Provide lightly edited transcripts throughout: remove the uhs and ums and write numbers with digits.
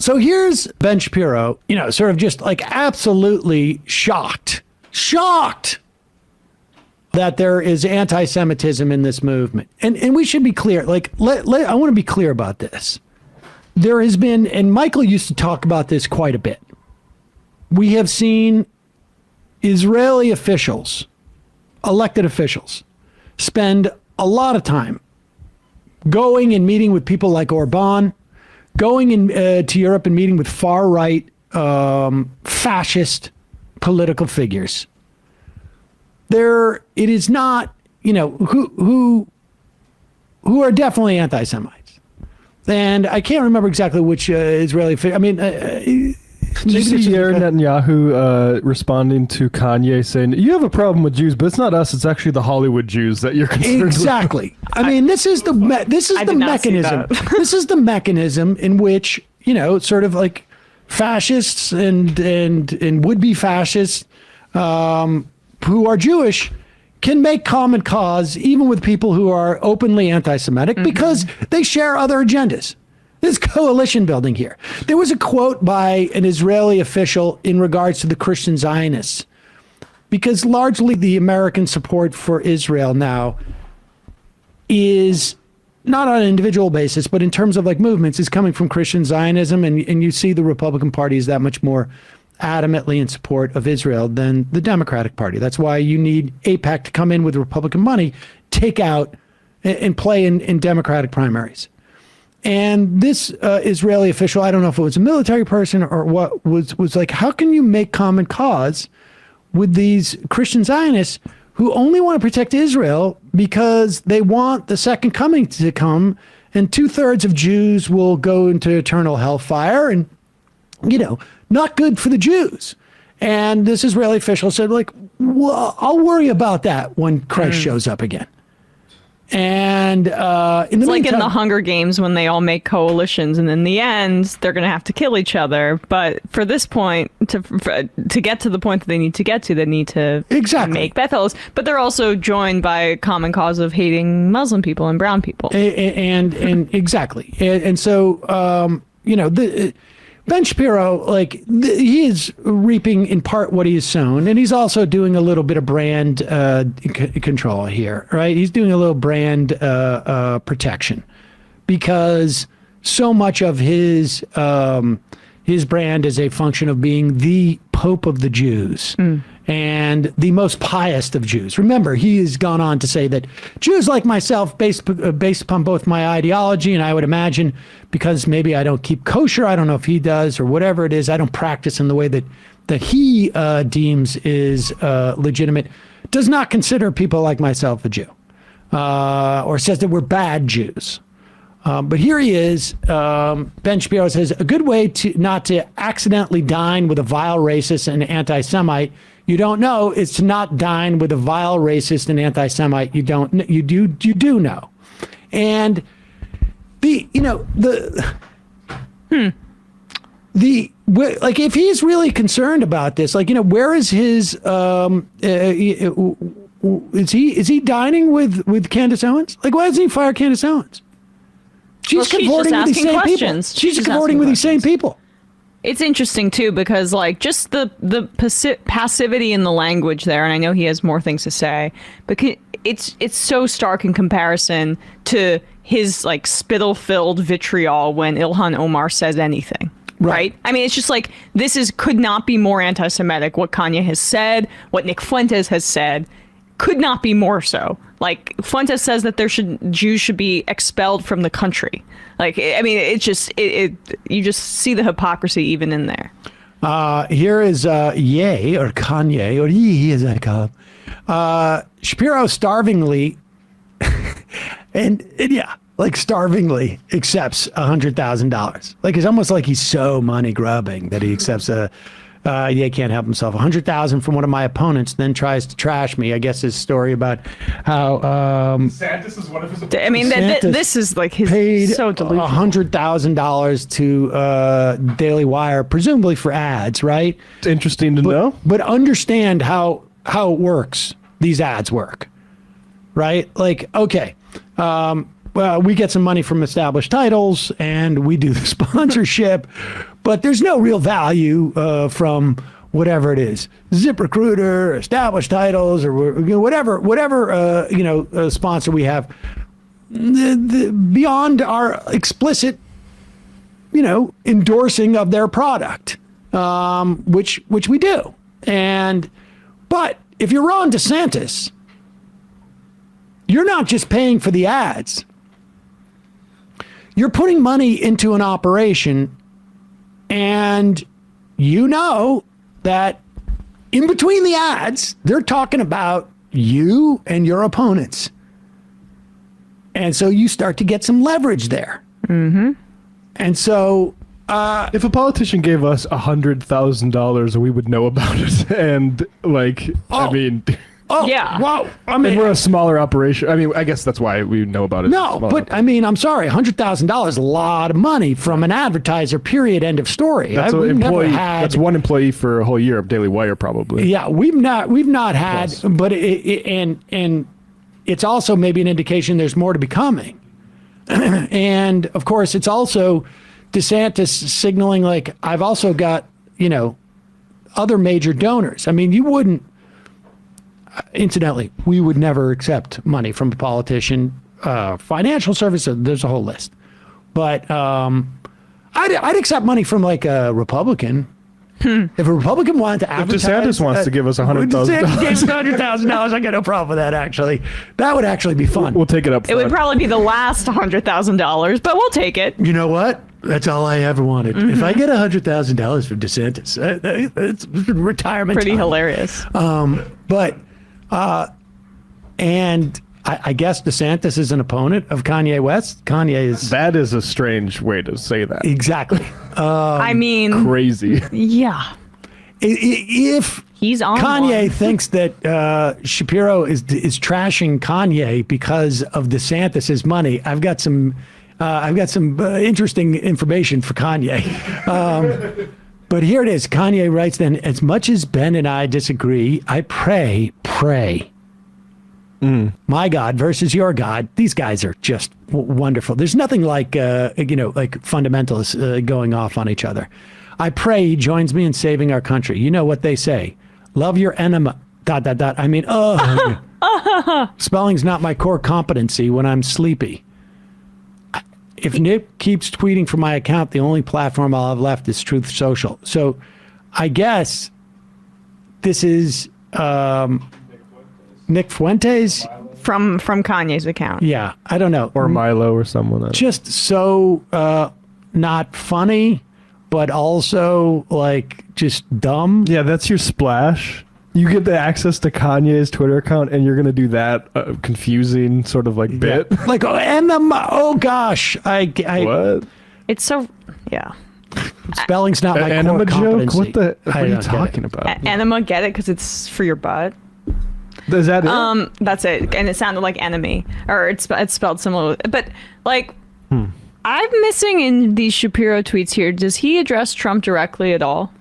So here's Ben Shapiro, sort of just like absolutely shocked that there is anti-Semitism in this movement. And we should be clear, I want to be clear about this. There has been, and Michael used to talk about this quite a bit. We have seen Israeli officials, elected officials, spend a lot of time going and meeting with people like Orban, going to Europe and meeting with far-right fascist political figures. It is not, who are definitely anti-Semites. And I can't remember exactly which Israeli figure. I mean, did you see Yair Netanyahu responding to Kanye saying, you have a problem with Jews, but it's not us, it's actually the Hollywood Jews that you're concerned with. Exactly. I mean, this is the mechanism. This is the mechanism in which, sort of like fascists and would-be fascists who are Jewish can make common cause even with people who are openly anti-Semitic because they share other agendas. There's coalition building here. There was a quote by an Israeli official in regards to the Christian Zionists, because largely the American support for Israel now is not on an individual basis, but in terms of like movements, is coming from Christian Zionism. And you see the Republican Party is that much more adamantly in support of Israel than the Democratic Party. That's why you need AIPAC to come in with Republican money, take out and play in Democratic primaries. And this Israeli official, I don't know if it was a military person or what, was like, how can you make common cause with these Christian Zionists who only want to protect Israel because they want the second coming to come, and 2/3 of Jews will go into eternal hellfire, and, not good for the Jews. And this Israeli official said, well, I'll worry about that when Christ shows up again. And it's like in the Hunger Games when they all make coalitions, and in the end they're going to have to kill each other. But for this point, to get to the point that they need to get to, they need to make Bethels. But they're also joined by a common cause of hating Muslim people and brown people. And exactly. And so Ben Shapiro, he is reaping in part what he has sown, and he's also doing a little bit of brand control here, right? He's doing a little brand protection, because so much of his brand is a function of being the Pope of the Jews and the most pious of Jews. Remember, he has gone on to say that Jews like myself, based upon both my ideology, and I would imagine because maybe I don't keep kosher, I don't know if he does or whatever it is, I don't practice in the way that he deems is legitimate, does not consider people like myself a Jew, or says that we're bad Jews. But here he is. Ben Shapiro says a good way to not to accidentally dine with a vile racist and anti-Semite you don't know is to not dine with a vile racist and anti-Semite you do know. And if he's really concerned about this, where is his is he dining with Candace Owens? Why doesn't he fire Candace Owens? She's cavorting with these same people. She's cavorting with these same people. It's interesting too, because just the passivity in the language there, and I know he has more things to say, but it's so stark in comparison to his spittle-filled vitriol when Ilhan Omar says anything. Right? I mean, it's just could not be more anti-Semitic. What Kanye has said, what Nick Fuentes has said, could not be more so. Fuentes says that Jews should be expelled from the country. You just see the hypocrisy even in there. Here is Ye, or Kanye, or Ye as I call him. Shapiro starvingly, starvingly accepts $100,000. It's almost like he's so money grubbing that he accepts Ye can't help himself. $100,000 from one of my opponents, then tries to trash me. I guess his story about how DeSantis is one of his opponents. I mean, this is his paid so delusional. $100,000 to Daily Wire, presumably for ads, right? It's interesting to know. But understand how it works. These ads work, right? Okay. Well, we get some money from established titles and we do the sponsorship, but there's no real value from whatever it is, ZipRecruiter, Established Titles, or whatever sponsor we have, beyond our explicit, endorsing of their product, which we do. But if you're Ron DeSantis, you're not just paying for the ads. You're putting money into an operation, and that in between the ads, they're talking about you and your opponents. And so you start to get some leverage there. Mm-hmm. And so if a politician gave us $100,000, we would know about it. And Yeah. Wow. And we're a smaller operation. I mean, I guess that's why we know about it. No, but I'm sorry, $100,000 is a lot of money from an advertiser, period, end of story. That's that's one employee for a whole year of Daily Wire, probably. Yeah, we've not had, yes. But and it's also maybe an indication there's more to be coming. And of course, it's also DeSantis signaling, like, I've also got, other major donors. I mean, you wouldn't, incidentally, we would never accept money from a politician, financial services, there's a whole list. But I'd accept money from like a Republican. If a Republican wanted to advertise, if DeSantis wants to give us $100,000, DeSantis gave $100,000. I got no problem with that. Actually, that would actually be fun. We'll take it up front. It would probably be the last $100,000, but we'll take it. You know what? That's all I ever wanted. Mm-hmm. If I get $100,000 from DeSantis, it's retirement. Pretty time. Hilarious. And I guess DeSantis is an opponent of Kanye West. Kanye is. That is a strange way to say that. Exactly. I mean, crazy. Yeah. If he's on Kanye one. thinks that Shapiro is trashing Kanye because of DeSantis's money, I've got some interesting information for Kanye. But here it is. Kanye writes then, as much as Ben and I disagree, I pray. My God versus your God. These guys are just wonderful. There's nothing like, fundamentalists going off on each other. I pray he joins me in saving our country. You know what they say. Love your enemy. ... I mean, spelling's not my core competency when I'm sleepy. If Nick keeps tweeting from my account, the only platform I'll have left is Truth Social. So I guess this is Nick Fuentes from Kanye's account. Yeah, I don't know. Or Milo or someone else. Just so not funny, but also like just dumb. Yeah, that's your splash. You get the access to Kanye's Twitter account, and you're gonna do that confusing sort of like bit. Yeah. Like, oh gosh, I what? It's so, yeah. Spelling's not my core enema competency. joke? What are you talking about? Enema, get it? Because it's for your butt. Is that it? That's it. And it sounded like enemy, or it's spelled similar. But like, I'm missing in these Shapiro tweets here. Does he address Trump directly at all?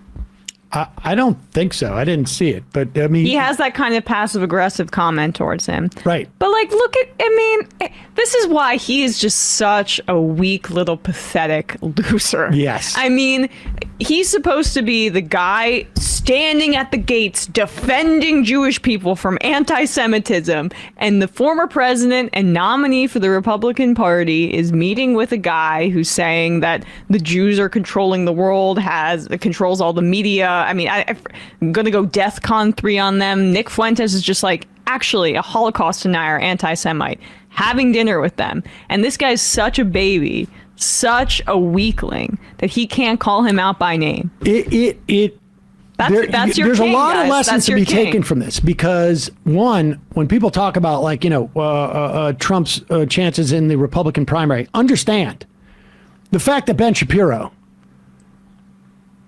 I don't think so. I didn't see it, but I mean, he has that kind of passive aggressive comment towards him. Right. But like, this is why he is just such a weak little pathetic loser. Yes. I mean, he's supposed to be the guy standing at the gates defending Jewish people from anti-Semitism, and the former president and nominee for the Republican Party is meeting with a guy who's saying that the Jews are controlling the world, controls all the media. I mean, I'm going to go DEFCON 3 on them. Nick Fuentes is just like actually a Holocaust denier, anti-Semite, having dinner with them. And this guy's such a baby, such a weakling that he can't call him out by name. That's your There's king, a lot guys. of lessons to be taken from this, because one, when people talk about like, Trump's chances in the Republican primary, understand the fact that Ben Shapiro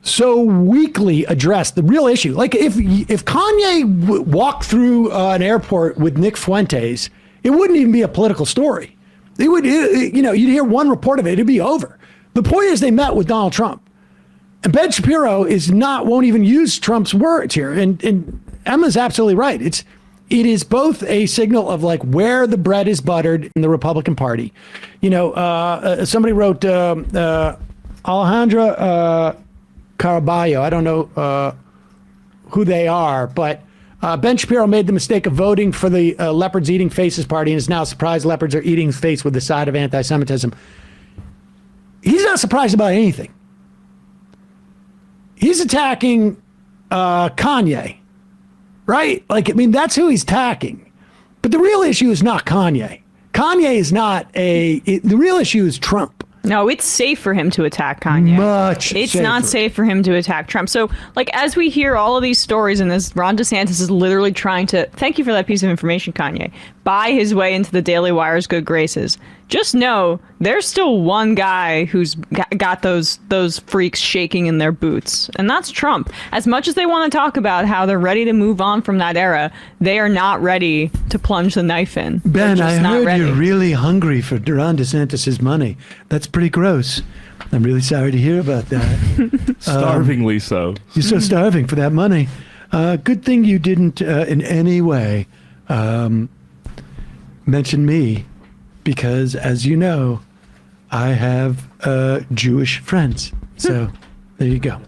so weakly addressed the real issue. Like if Kanye walked through an airport with Nick Fuentes, it wouldn't even be a political story. It would, you'd hear one report of it, it'd be over. The point is they met with Donald Trump. And Ben Shapiro won't even use Trump's words here. And Emma's absolutely right. It is both a signal of like where the bread is buttered in the Republican Party. Somebody wrote, Alejandra Caraballo. I don't know who they are, but Ben Shapiro made the mistake of voting for the Leopards Eating Faces party and is now surprised leopards are eating his face with the side of anti-Semitism. He's not surprised about anything. He's attacking Kanye, right? Like, I mean, that's who he's attacking. But the real issue is not Kanye. Kanye is not the real issue is Trump. No, it's safe for him to attack Kanye. It's safer. not safe for him to attack Trump. So, like, as we hear all of these stories, and this Ron DeSantis is literally trying to, thank you for that piece of information, Kanye, buy his way into the Daily Wire's good graces. Just know there's still one guy who's got those freaks shaking in their boots, and that's Trump. As much as they want to talk about how they're ready to move on from that era, they are not ready to plunge the knife in. Ben, I heard you're really hungry for Ron DeSantis' money. That's pretty gross. I'm really sorry to hear about that. Starvingly so. You're so starving for that money. Good thing you didn't in any way mention me, because as you know, I have Jewish friends. So there you go.